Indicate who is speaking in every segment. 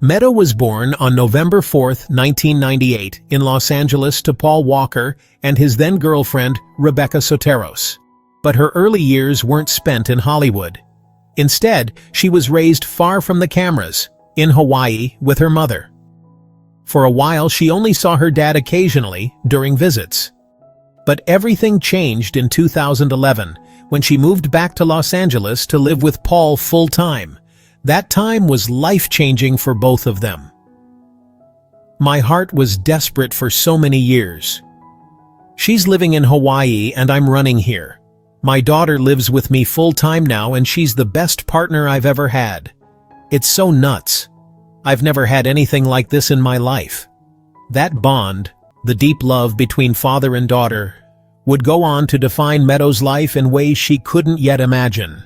Speaker 1: Meadow was born on November 4, 1998, in Los Angeles to Paul Walker and his then-girlfriend, Rebecca Soteros. But her early years weren't spent in Hollywood. Instead, she was raised far from the cameras, in Hawaii with her mother. For a while, she only saw her dad occasionally, during visits. But everything changed in 2011, when she moved back to Los Angeles to live with Paul full-time. That time was life-changing for both of them. My heart was desperate for so many years. She's living in Hawaii and I'm running here. My daughter lives with me full-time now and she's the best partner I've ever had. It's so nuts. I've never had anything like this in my life. That bond, the deep love between father and daughter, would go on to define Meadow's life in ways she couldn't yet imagine.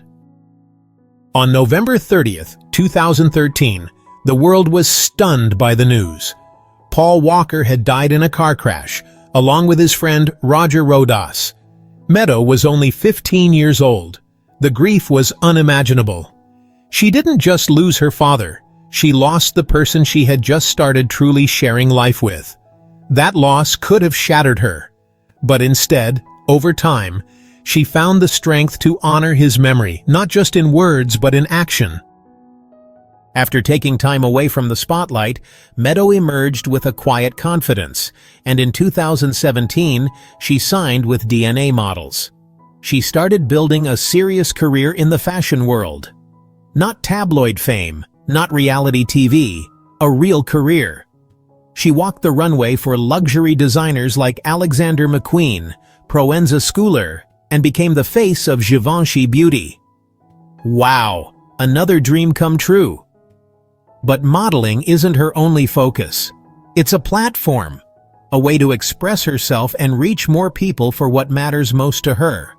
Speaker 1: On November 30th, 2013, the world was stunned by the news. Paul Walker had died in a car crash, along with his friend Roger Rodas. Meadow was only 15 years old. The grief was unimaginable. She didn't just lose her father, she lost the person she had just started truly sharing life with. That loss could have shattered her. But instead, over time, she found the strength to honor his memory, not just in words but in action. After taking time away from the spotlight, Meadow emerged with a quiet confidence, and in 2017, she signed with DNA Models. She started building a serious career in the fashion world. Not tabloid fame, not reality TV, a real career. She walked the runway for luxury designers like Alexander McQueen, Proenza Schouler, and became the face of Givenchy Beauty. Wow, another dream come true. But modeling isn't her only focus. It's a platform, a way to express herself and reach more people for what matters most to her.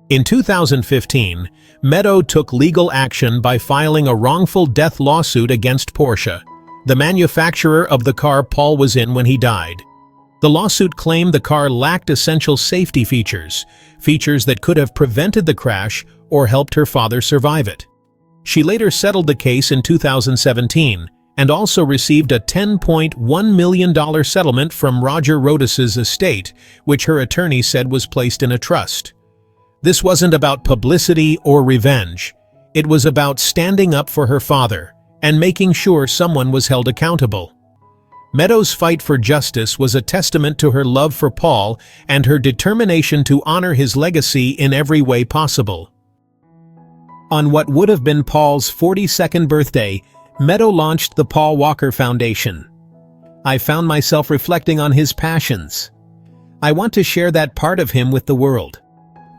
Speaker 1: In 2015, Meadow took legal action by filing a wrongful death lawsuit against Porsche, the manufacturer of the car Paul was in when he died. The lawsuit claimed the car lacked essential safety features that could have prevented the crash or helped her father survive it. She later settled the case in 2017 and also received a $10.1 million settlement from Roger Rodas's estate, which her attorney said was placed in a trust. This wasn't about publicity or revenge. It was about standing up for her father and making sure someone was held accountable. Meadow's fight for justice was a testament to her love for Paul and her determination to honor his legacy in every way possible. On what would have been Paul's 42nd birthday, Meadow launched the Paul Walker Foundation. I found myself reflecting on his passions. I want to share that part of him with the world.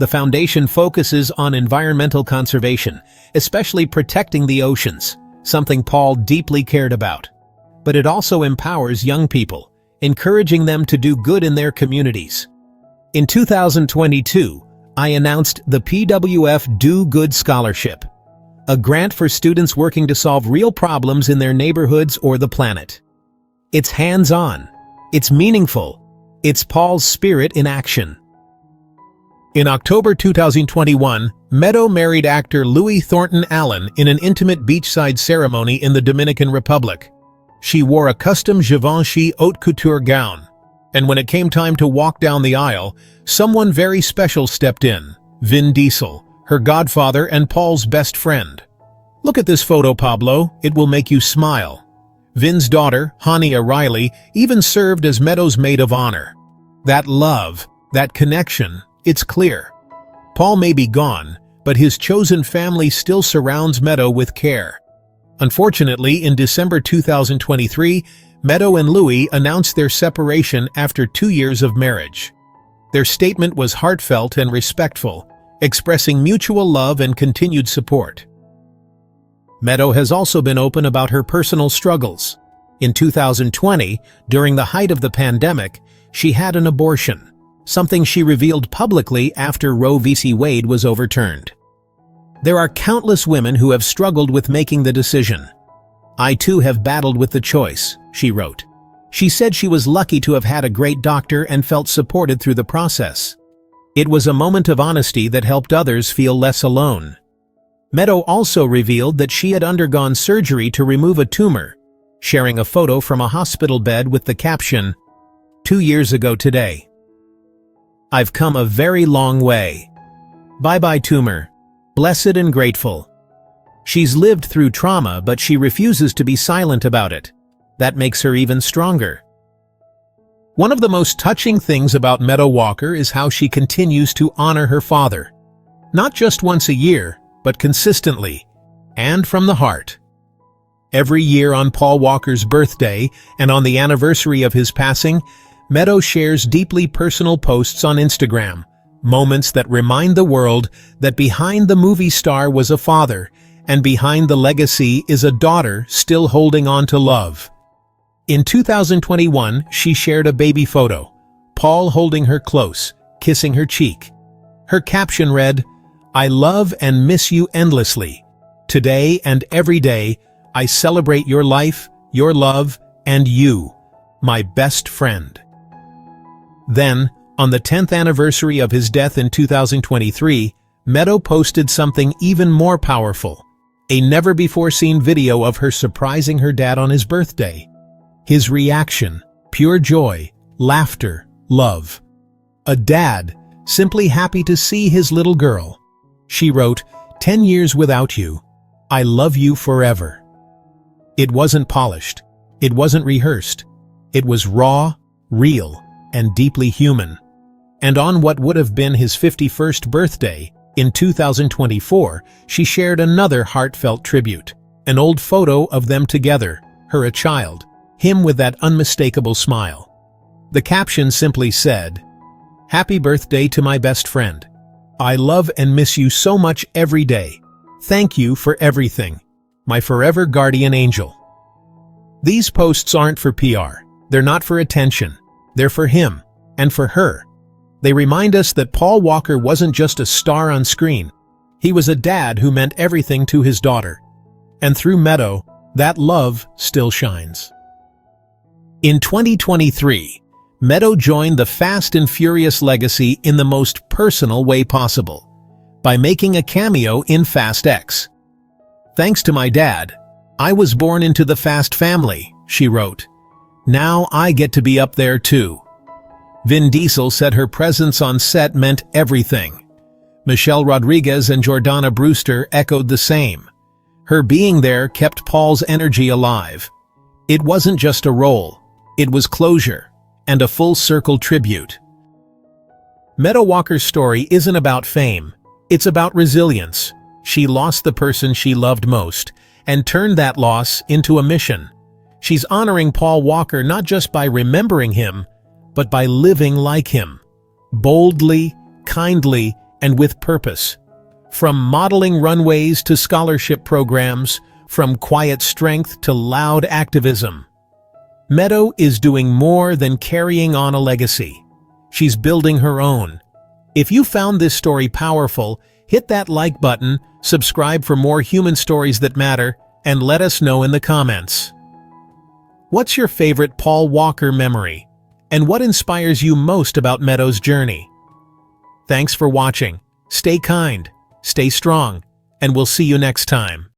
Speaker 1: The foundation focuses on environmental conservation, especially protecting the oceans, something Paul deeply cared about. But it also empowers young people, encouraging them to do good in their communities. In 2022, I announced the PWF Do Good Scholarship, a grant for students working to solve real problems in their neighborhoods or the planet. It's hands-on, it's meaningful, it's Paul's spirit in action. In October 2021, Meadow married actor Louis Thornton Allen in an intimate beachside ceremony in the Dominican Republic. She wore a custom Givenchy haute couture gown, and when it came time to walk down the aisle, someone very special stepped in, Vin Diesel, her godfather and Paul's best friend. Look at this photo, Pablo, it will make you smile. Vin's daughter, Hania Riley, even served as Meadow's maid of honor. That love, that connection, it's clear. Paul may be gone, but his chosen family still surrounds Meadow with care. Unfortunately, in December 2023, Meadow and Louis announced their separation after 2 years of marriage. Their statement was heartfelt and respectful, expressing mutual love and continued support. Meadow has also been open about her personal struggles. In 2020, during the height of the pandemic, she had an abortion, something she revealed publicly after Roe v. Wade was overturned. There are countless women who have struggled with making the decision. I too have battled with the choice, she wrote. She said she was lucky to have had a great doctor and felt supported through the process. It was a moment of honesty that helped others feel less alone. Meadow also revealed that she had undergone surgery to remove a tumor, sharing a photo from a hospital bed with the caption, "2 years ago today. I've come a very long way. Bye-bye tumor. Blessed and grateful." She's lived through trauma, but she refuses to be silent about it. That makes her even stronger. One of the most touching things about Meadow Walker is how she continues to honor her father. Not just once a year, but consistently, and from the heart. Every year on Paul Walker's birthday and on the anniversary of his passing, Meadow shares deeply personal posts on Instagram, moments that remind the world that behind the movie star was a father, and behind the legacy is a daughter still holding on to love. In 2021, she shared a baby photo, Paul holding her close, kissing her cheek. Her caption read, "I love and miss you endlessly. Today and every day, I celebrate your life, your love, and you, my best friend." Then, on the 10th anniversary of his death in 2023, Meadow posted something even more powerful, a never-before-seen video of her surprising her dad on his birthday. His reaction, pure joy, laughter, love. A dad, simply happy to see his little girl. She wrote, "10 years without you. I love you forever." It wasn't polished. It wasn't rehearsed. It was raw, real, and deeply human. And on what would have been his 51st birthday, in 2024, she shared another heartfelt tribute, an old photo of them together, her a child, him with that unmistakable smile. The caption simply said, "Happy birthday to my best friend. I love and miss you so much every day. Thank you for everything. My forever guardian angel." These posts aren't for PR. They're not for attention. They're for him and for her. They remind us that Paul Walker wasn't just a star on screen. He was a dad who meant everything to his daughter. And through Meadow, that love still shines. In 2023, Meadow joined the Fast and Furious legacy in the most personal way possible, by making a cameo in Fast X. "Thanks to my dad, I was born into the Fast family," she wrote. "Now I get to be up there too." Vin Diesel said her presence on set meant everything. Michelle Rodriguez and Jordana Brewster echoed the same. Her being there kept Paul's energy alive. It wasn't just a role, it was closure, and a full-circle tribute. Meadow Walker's story isn't about fame, it's about resilience. She lost the person she loved most, and turned that loss into a mission. She's honoring Paul Walker not just by remembering him, but by living like him, boldly, kindly, and with purpose. From modeling runways to scholarship programs, from quiet strength to loud activism. Meadow is doing more than carrying on a legacy. She's building her own. If you found this story powerful, hit that like button, subscribe for more human stories that matter, and let us know in the comments. What's your favorite Paul Walker memory? And what inspires you most about Meadow's journey? Thanks for watching. Stay kind, stay strong, and we'll see you next time.